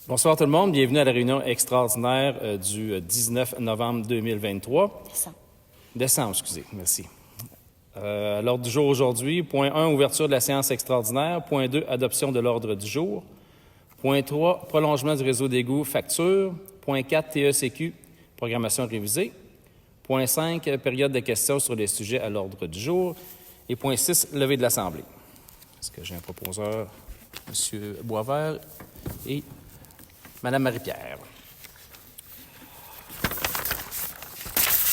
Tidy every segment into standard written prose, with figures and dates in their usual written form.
Bonsoir tout le monde, bienvenue à la réunion extraordinaire du 19 novembre 2023. Décembre, excusez, merci. À l'ordre du jour aujourd'hui, point 1, ouverture de la séance extraordinaire. Point 2, adoption de l'ordre du jour. Point 3, prolongement du réseau d'égouts, facture. Point 4, TECQ, programmation révisée. Point 5, période de questions sur les sujets à l'ordre du jour. Et point 6, levée de l'Assemblée. Est-ce que j'ai un proposeur, M. Boisvert et Mme Marie-Pierre.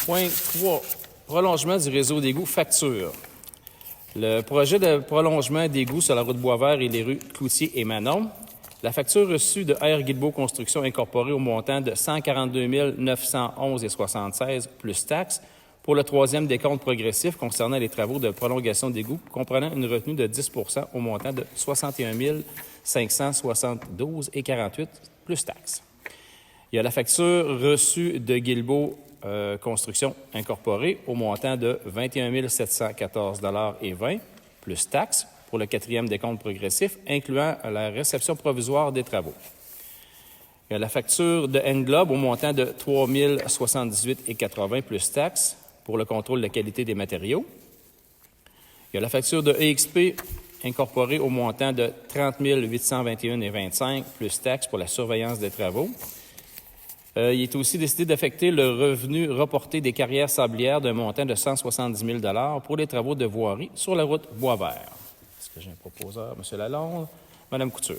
Point 3, prolongement du réseau d'égouts, facture. Le projet de prolongement d'égouts sur la route Boisvert et les rues Cloutier et Manon. La facture reçue de R. Guilbeault Construction Incorporée au montant de 142 911,76 plus taxes pour le troisième décompte progressif concernant les travaux de prolongation d'égouts comprenant une retenue de 10 au montant de 61 572,48 plus taxes. Il y a la facture reçue de Guilbeault Construction Incorporée au montant de 21 714,20 plus taxes pour le quatrième décompte progressif, incluant la réception provisoire des travaux. Il y a la facture de Englobe au montant de 3 078,80 plus taxes pour le contrôle de la qualité des matériaux. Il y a la facture de EXP incorporée au montant de 30 821,25 plus taxes pour la surveillance des travaux. Il est aussi décidé d'affecter le revenu reporté des carrières sablières d'un montant de 170 000 pour les travaux de voirie sur la route Boisvert. Est-ce que j'ai un proposeur? M. Lalonde. Mme Couture.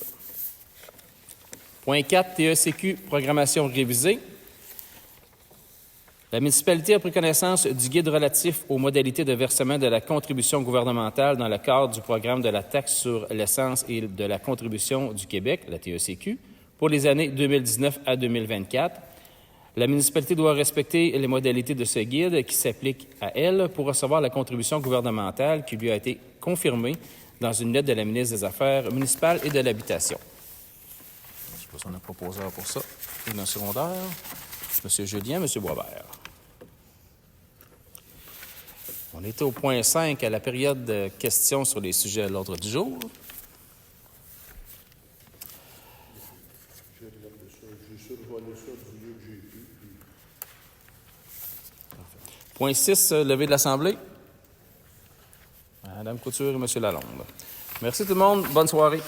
Point 4, TECQ, programmation révisée. La municipalité a pris connaissance du guide relatif aux modalités de versement de la contribution gouvernementale dans le cadre du programme de la taxe sur l'essence et de la contribution du Québec, la TECQ, pour les années 2019 à 2024. La municipalité doit respecter les modalités de ce guide qui s'applique à elle pour recevoir la contribution gouvernementale qui lui a été confirmée dans une lettre de la ministre des Affaires municipales et de l'Habitation. Je ne sais pas si on a un proposeur pour ça. Et un secondaire. M. Julien, M. Boisvert. On était au point 5 à la période de questions sur les sujets à l'ordre du jour. Point 6, levée de l'Assemblée. Mme Couture et M. Lalonde. Merci tout le monde. Bonne soirée.